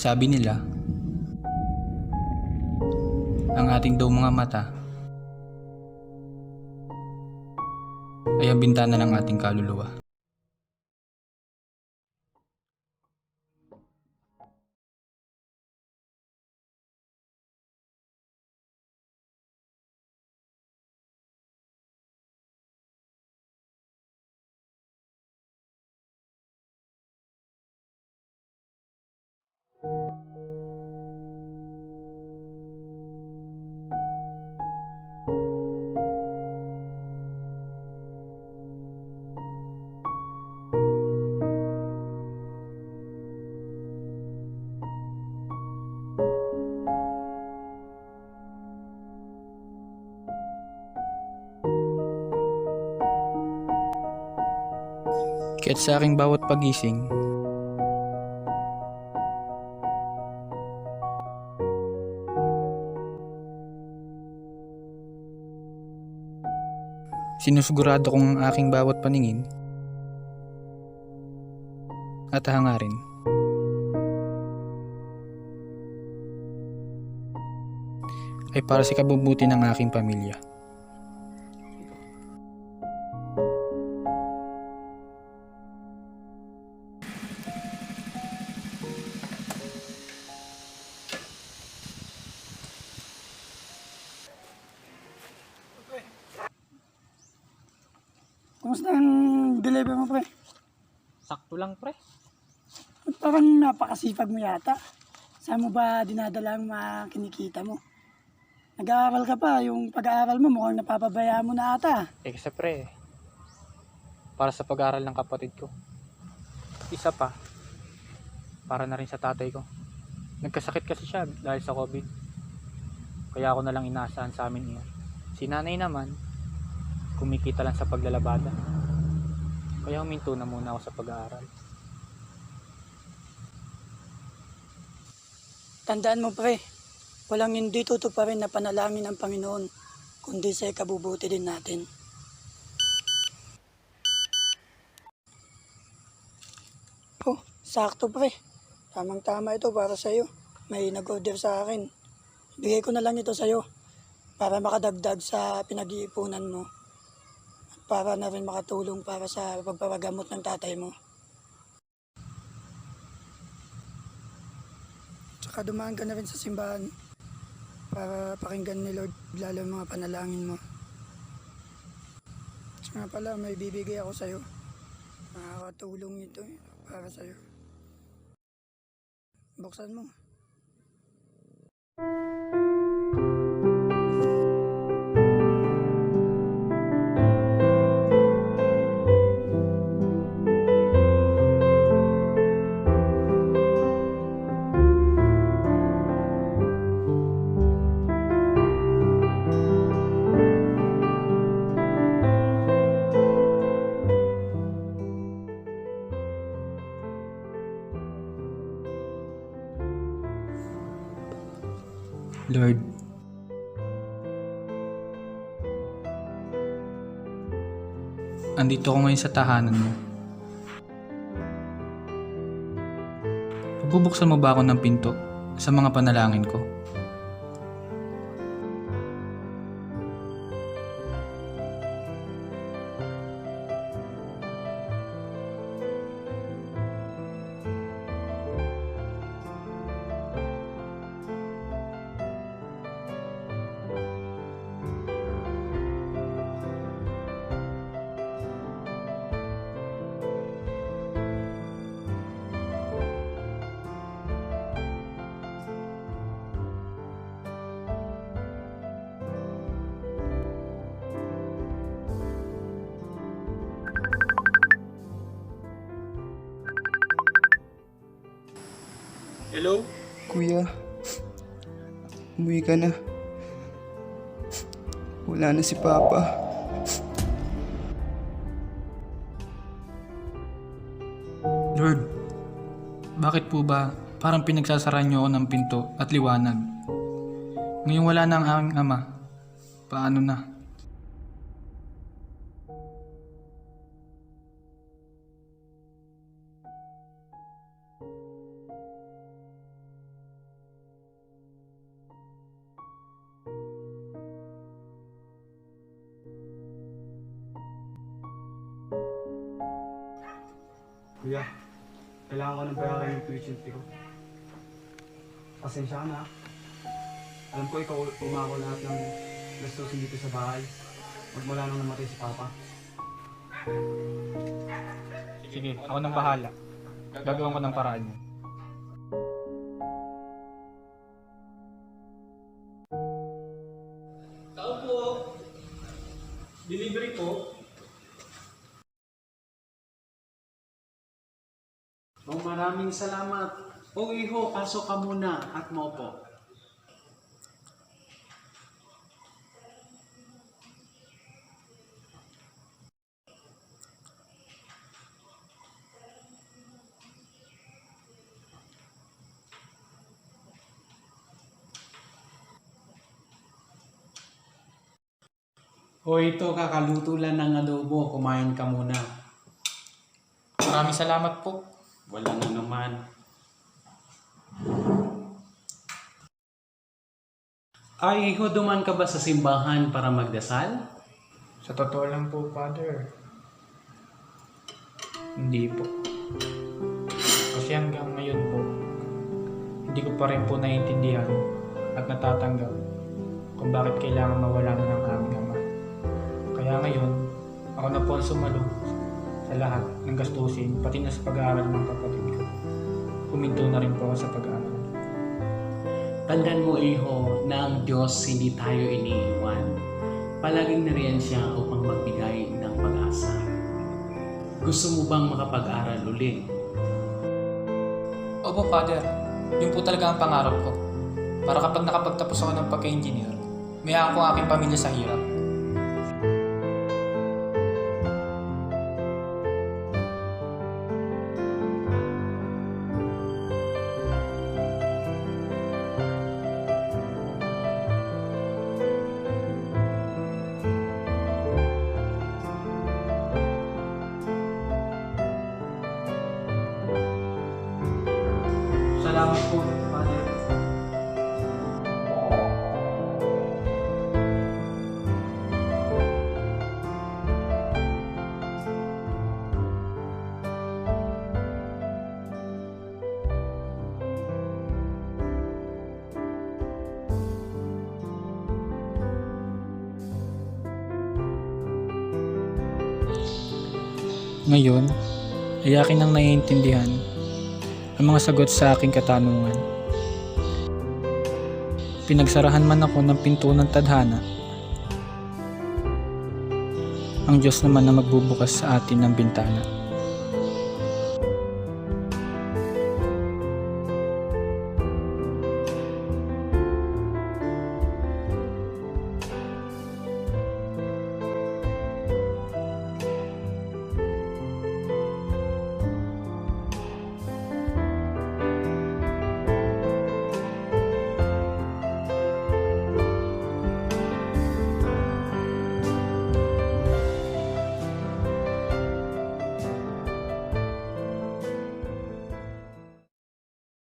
Sabi nila, ang ating daw mga mata ay ang bintana ng ating kaluluwa. Kaya't sa aking bawat pagising, sinusigurado kong ang aking bawat paningin at hangarin ay para sa ikabubuti ng aking pamilya. Kumusta ang deliver mo, pre? Sakto lang, pre. Parang napakasipag mo yata. Saan mo ba dinadala ang mga kinikita mo? Nag-aaral ka pa, yung pag-aaral mo mukhang napapabayaan mo na ata. Kasi pre, para sa pag-aaral ng kapatid ko. Isa pa, para na rin sa tatay ko. Nagkasakit kasi siya dahil sa COVID. Kaya ako na lang inaasahan sa amin niya. Si nanay naman, kumikita lang sa paglalabada. Kaya huminto na muna ako sa pag-aaral. Tandaan mo, pre, walang hindi tutuparin na panalangin ng Panginoon, kundi sa ikabubuti din natin. Oh, sakto, pre. Tamang-tama ito para sa'yo. May nag-order sa akin. Bigay ko na lang ito sa'yo para makadagdag sa pinag-iipunan mo. At para na rin makatulong para sa pagpapagamot ng tatay mo. Tsaka dumaan ka na rin sa simbahan para pakinggan ni Lord lalo ang mga panalangin mo. Tsaka pala may bibigay ako sa'yo. Makakatulong ito para sa'yo. Buksan mo. Lord, andito ako ngayon sa tahanan mo. Pagbubuksan mo ba ako ng pinto sa mga panalangin ko? Hello? Kuya, umuwi ka na. Wala na si Papa. Lord, bakit po ba parang pinagsasaran niyo ako ng pinto at liwanag? Ngayon wala na ang aking ama. Paano na? Kuya, kailangan ko ng bayaran yung tuition fee ko. Pasensya ka na. Alam ko ikaw umako lahat ng gastusin dito sa bahay. Magmula nung namatay si Papa. Sige, ako nang bahala. Gagawin ko ng paraan yun. Tao po. Delivery po. Maraming salamat. O iho, pasok ka muna at maupo. O ito, kakaluto lang ng adobo. Kumain ka muna. Maraming salamat po. Wala na naman. Ay, iho, duman ka ba sa simbahan para magdasal? Sa totoo lang po, Father. Hindi po. Kasi hanggang ngayon po, hindi ko pa rin po naiintindihan at natatanggap kung bakit kailangan mawala na ng aming ama. Kaya ngayon, ako na po ang sumalo sa lahat ng gastusin, pati na sa pag-aaral ng kapatid ko. Huminto na rin po ako sa pag-aaral. Tandaan mo, iho, na ang Diyos hindi tayo iniiwan. Palaging nariyan siya upang magbigay ng pag-asa. Gusto mo bang makapag-aral uli? Opo, Father. Yun po talaga ang pangarap ko. Para kapag nakapagtapos ako ng pagka-engineer, may ko ang aking pamilya sa hirap. Salamat po, Father. Ngayon, ay akin nang naiintindihan ang mga sagot sa aking katanungan. Pinagsarahan man ako ng pinto ng tadhana, ang Diyos naman na magbubukas sa atin ng bintana.